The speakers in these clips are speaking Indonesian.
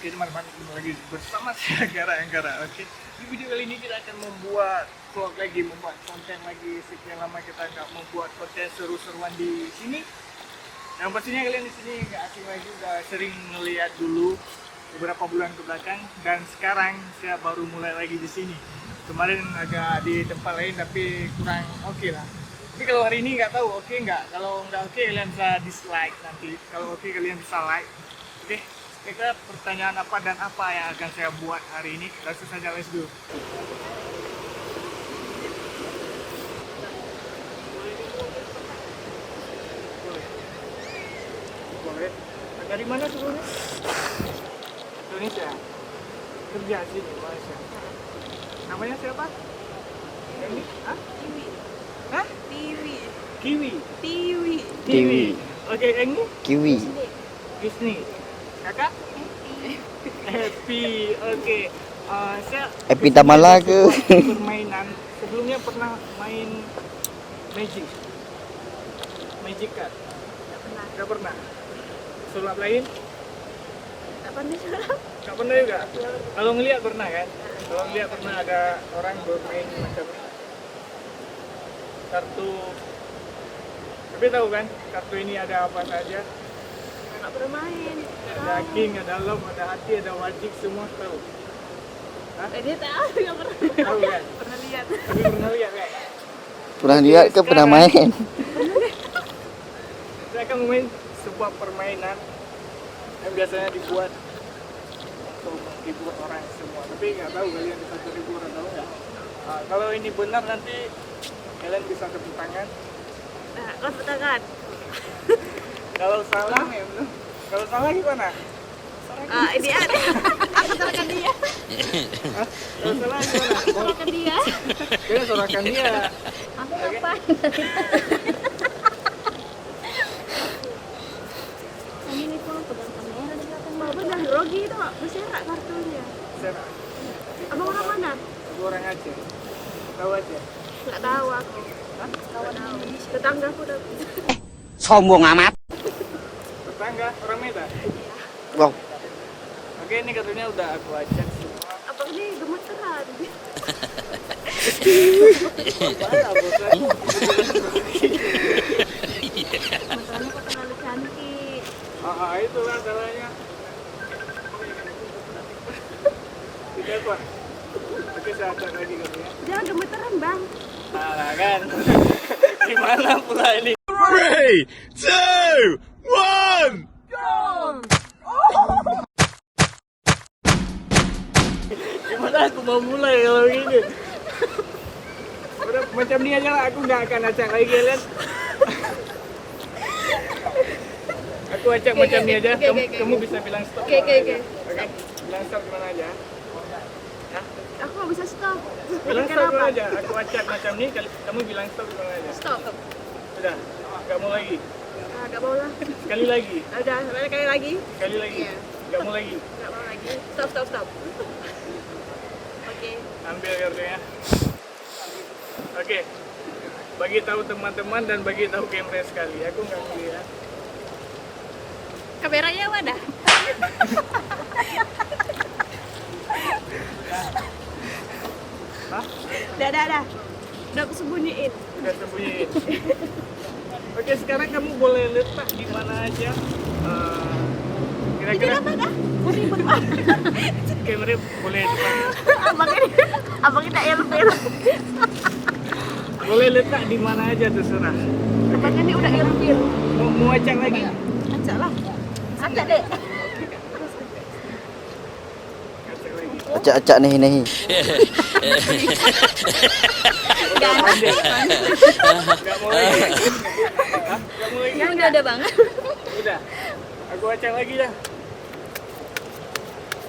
Oke teman-teman, kembali lagi bersama saya Anggara. Oke, di video kali ini kita akan membuat vlog lagi, membuat konten lagi. Sekian lama kita nggak membuat konten seru-seruan di sini. Yang pastinya kalian di sini nggak asing lagi, udah sering melihat dulu beberapa bulan ke belakang, dan sekarang saya baru mulai lagi di sini. Kemarin agak di tempat lain tapi kurang oke lah. Tapi kalau hari ini nggak tahu oke nggak. Kalau nggak oke kalian bisa dislike nanti. Kalau oke kalian bisa like. Oke. Kira pertanyaan apa dan apa yang akan saya buat hari ini? Langsung saja, let's go. Boleh. Dari mana sebelumnya? Indonesia. Kerja sini, Malaysia. Namanya siapa? Ini? Hah? Tiwi. Hah? Tiwi. Kiwi. Tiwi. Kiwi. Oke, ini? Kiwi. Disney. Kakak? Happy. Oke. Saya Happy Tamala ke? Permainan. Sebelumnya pernah main Magic. Magic card. Gak pernah. Gak pernah. Sulap lain? Gak pernah sulap. Gak pernah juga. Kalau ngeliat pernah kan? Kalau ngeliat pernah ada orang bermain macam kartu. Tapi tahu kan kartu ini ada apa saja? Gak pernah main. Ada king, ada love, ada hati, ada wajib, semua tahu. Hah? Dia tahu gak pernah. Tahu kan? Pernah lihat. Tapi pernah lihat kan? Pernah lihat ke pernah main? Saya akan main sebuah permainan yang biasanya dibuat untuk menghibur orang semua. Tapi nggak tahu kalian bisa terhibur atau enggak. Kalau ini benar nanti kalian bisa tepuk tangan. Nah, kau tepuk tangan. Kalau salah, kalau salah gimana? Ini ada. Aku salahkan dia. Hah? Kalau salah gimana? Salahkan dia. Kalian sorakan dia. Aku ngapain? Ini kok pegang kamera di belakang. Benar, grogi itu berserak kartunya. Saya Abang orang mana? aku orang Aceh. Tahu aja. Gak tahu aku. Hah? Kawan tahu. Tetangga aku udah. Sombong amat. Tetangga orang Medan. Wow. Oke, ini kartunya udah aku acak semua. Abang ini gemeteran. Parah, bosan. Matanya kok terlalu cantik. Itulah salahnya. Tidak Pak. Oke, saya acak lagi kartunya. Jangan gemeteran bang. Salah kan? Gimana pula ini? 3, 2, 1. Gimana aku mau mulai kalau gini? Udah macam ini aja lah, aku nggak akan acak lagi kalian. Aku acak macam ini aja. Kamu bisa bilang stop. Oke. Oke, bilang stop gimana aja? Aku nggak bisa stop. Bilang stop gimana aja? Aku acak macam ini, kamu bilang stop gimana aja? Stop. Udah, nggak mau lagi. Gak mau lah. Sekali lagi, Udah, sekali lagi. sekali lagi. Iya. Nggak mau lagi. Gak mau lagi. Stop. Oke. Ambil kartunya. Oke. Bagi tahu teman-teman dan bagi tahu kamera sekali. Aku nggak melihat. Kameranya mana? Hah? Dah. Udah aku sembunyiin. Udah sembunyiin. Oke, sekarang kamu boleh letak di mana aja. Kira-kira Dah. Ribet banget. kamera boleh letak. Abang ini ilfil. Boleh letak di mana aja terserah. Abang ini udah ilfil. Mau acak lagi? Acak lah. Acak deh. Acak lagi. Acak-acak nih. Ganas. Nggak mau lagi. Hah? Nggak mau lagi? Yang udah banget. Udah. Aku acak lagi dah.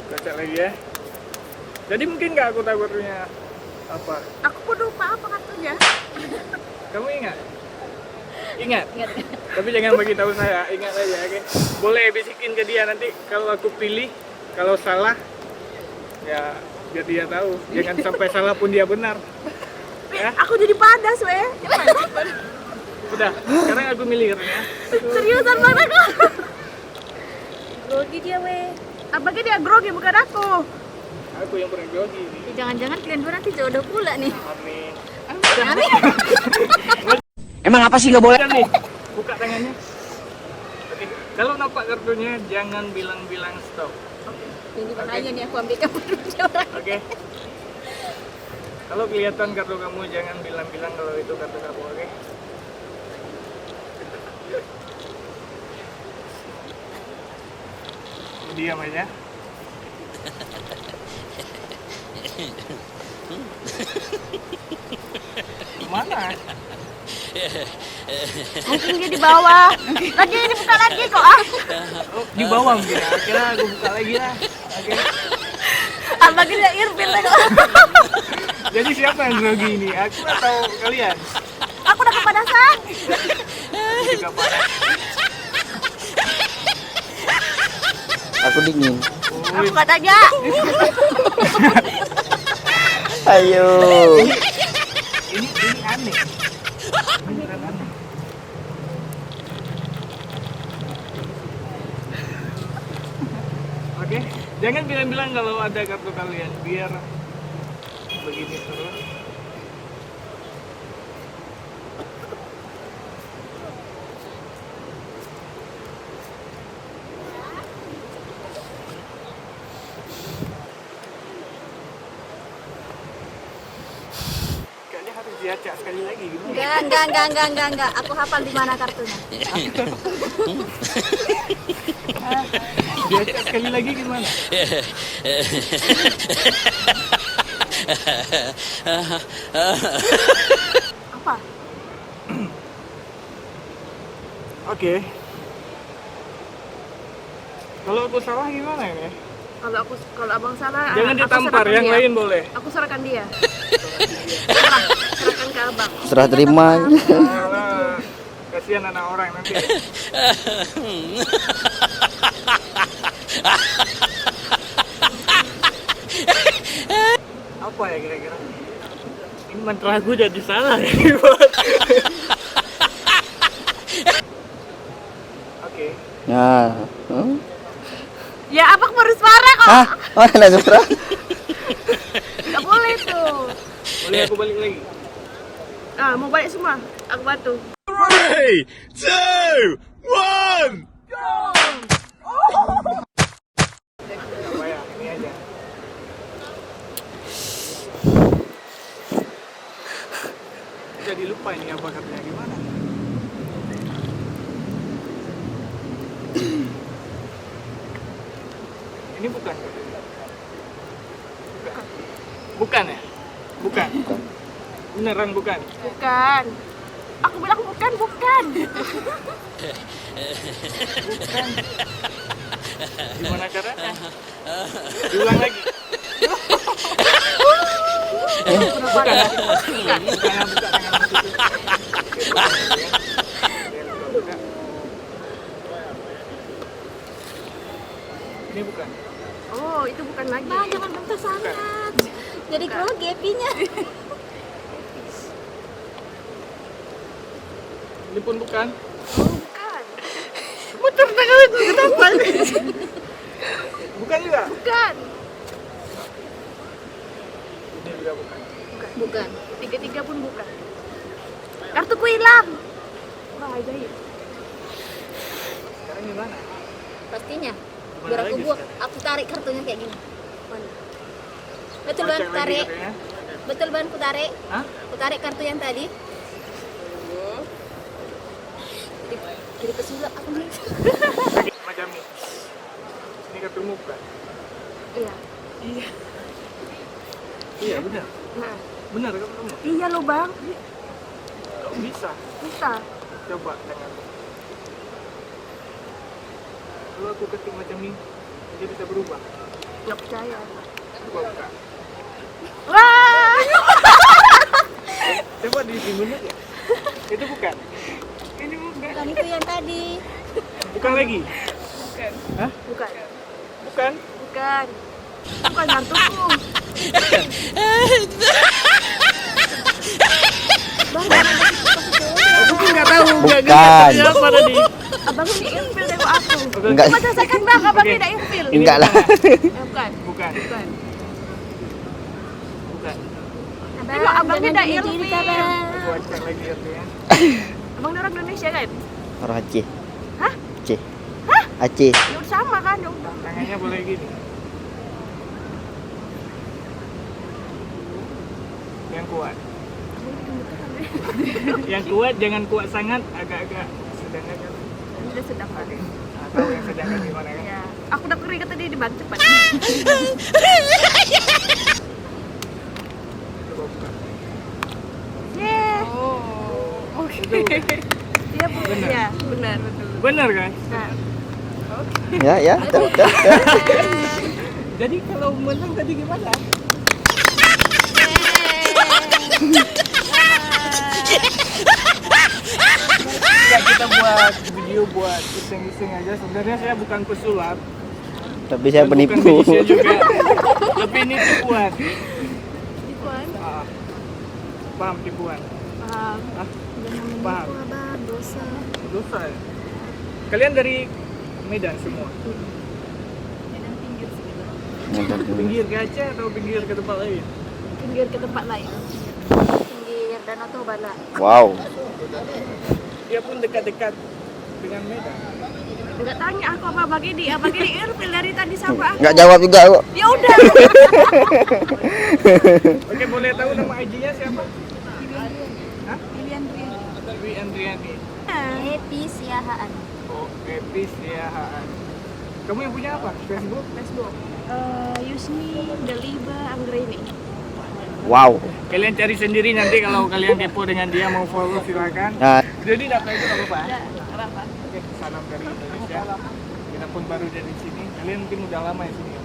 Aku acak lagi ya. Jadi mungkin nggak aku tahu kartunya apa? Aku pun lupa apa kartunya. Kamu ingat? Ingat? Ingat. Tapi jangan bagi tahu saya, ingat aja, oke? Boleh bisikin ke dia nanti kalau aku pilih, kalau salah, ya biar dia tahu. Jangan sampai salah pun dia benar. Ya, Aku jadi padas weh. udah. Sekarang aku milih kartunya. Seriusan banget kok. Grogi dia weh. Apakah dia grogi bukan aku? Aku yang pernah grogi nih. Jangan-jangan kalian dua nanti jodoh pula nih. Amin. Amin. Emang apa sih nggak boleh? Buka nih, buka tangannya. Oke, kalau nampak kartunya jangan bilang-bilang stop. Ini makanya nih aku ambil kamu dulu. Oke. Kalau kelihatan kartu kamu jangan bilang-bilang kalau itu kartu kamu, oke? Diam aja. Mana? Mungkin dia di bawah. Lagi ini buka lagi kok ah. Oh, di bawah mungkin. Akhirnya aku buka lagi lah. Oke. Apakah dia irfil lagi? Jadi siapa yang grogi ini? Aku atau kalian? Aku udah kepanasan. Aku juga panas. Aku dingin. Aku katanya. Ayo. Ini aneh. Beneran aneh. Oke, jangan bilang-bilang kalau ada kartu kalian biar begini terus. Kayaknya harus diacak sekali lagi gimana? Enggak. Aku hafal di mana kartunya. Diacak sekali lagi gimana? Apa? Oke. Kalau aku salah gimana ini? Kalau abang salah, Jangan aku ditampar, serahkan yang dia. lain boleh. Aku serahkan dia. Serahkan ke abang. Serah terima. Karena kasihan anak orang nanti. Apa ya kira-kira? Ini mantra aku jadi salah ya. Oke. Nah. Ya abang baru suara kok. Ah, oh, langsung perang. Gak boleh tuh. Boleh aku balik lagi? Ah, mau balik semua. Aku bantu. 3, 2, 1. Apa ya? Ini aja. Jadi lupa ini apa katanya gimana? Ini bukan. Bukan ya? Bukan. Beneran bukan. Bukan. Aku bilang bukan. Bukan. Gimana caranya? Diulang lagi. Bukan. Bukan. Ini bukan. Oh, itu bukan lagi. Bang, jangan bentar sangat. Jadi grogi epinya. Ini pun bukan. Oh, bukan. Putar tangan itu kenapa? Bukan juga. Bukan. Ini juga bukan. Bukan. Tiga-tiga pun bukan. Kartuku hilang. Wah, ajaib. Sekarang gimana? Pastinya. Gimana Biar aku lagi buat, sekarang? aku tarik kartunya kayak gini. Mana? Betul Mau ban, cek lagi tarik. katanya? Betul ban, ku tarik. Hah? Ku tarik kartu yang tadi. Jadi pesulap aku nih. Macam ini. Ini kartumu bukan? Iya. Iya benar. Nah, Benar kamu. iya loh bang. Kok bisa? Bisa. Coba dengan. Kalau aku ketik macam ini, dia bisa berubah. Nggak percaya. Coba buka. Wah. Coba di sini benar ya? Itu bukan. Ini bukan. Bukan itu yang tadi. Bukan lagi. Hah? Bukan. Bukan. Bukan. Bukan kartuku. Bang, Aku pun nggak tahu. Bukan. Nggak apa tadi. abang ini ilfil deh aku. Enggak. Cuma selesaikan bang, abang Oke. tidak ilfil. Enggak lah. Bukan. Bukan. Bukan. Bukan. Tengok abang tidak ilfil. Aku acak lagi itu ya. Abang orang Indonesia kan? Orang Aceh. Hah? Aceh. Aceh. Ya udah sama kan, ya udah. Tangannya boleh gini. Yang kuat. Yang kuat jangan kuat sangat, agak-agak sedang aja. Udah sedang kan? Oke. Nah, tahu yang sedang kan gimana kan? Ya. Aku udah keringat tadi di bang cepat. Coba buka. Yeah. Oh, Oke. itu Iya bu. Benar. Ya, benar betul. benar kan? Nah. Ya, ya. Betul, betul, betul. Jadi kalau menang tadi gimana? Ya kita buat video buat iseng-iseng aja. Sebenarnya saya bukan pesulap, Tapi saya dan penipu. bukan magician juga. Tapi ini tipuan. Tipuan. Ah, paham tipuan? Paham. Ah, Jangan paham. menipu abang, dosa. Dosa ya? Kalian dari Medan semua? Jangan pinggir segitu. Pinggir ke Aceh atau pinggir ke tempat lain? Pinggir ke tempat lain. Pinggir Danau Toba lah. Wow. Dia pun dekat-dekat dengan Medan. Enggak tanya aku apa bagi dia ilfil dari tadi sama aku. Enggak jawab juga kok. Ya udah. Oke, boleh tahu nama IG-nya siapa? Hah? Pilihan Dwi. Dwi Andriani. Happy Siahaan. Oh, Epis ya. Kamu yang punya apa? Facebook? Facebook. Yusni Daliba Anggreni. Wow. Kalian cari sendiri nanti kalau kalian kepo dengan dia mau follow silakan. Nah, Jadi data itu nggak apa-apa. Ada apa? Oke, salam dari Indonesia. Kita pun baru dari sini. Kalian mungkin udah lama ya sini. Ya?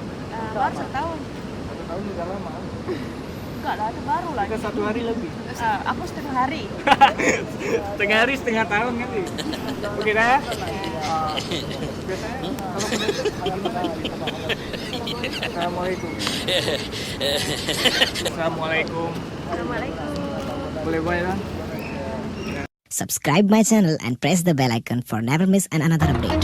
Baru 1 tahun. 1 tahun udah lama. Enggak lah, itu baru lah. Kita 1 hari lebih. Aku setengah hari. Setengah hari setengah tahun kali. Oke dah. Biasanya kalau penutup Assalamualaikum. Assalamualaikum. Assalamualaikum. Boleh bye lah. Subscribe my channel and press the bell icon for never miss another update.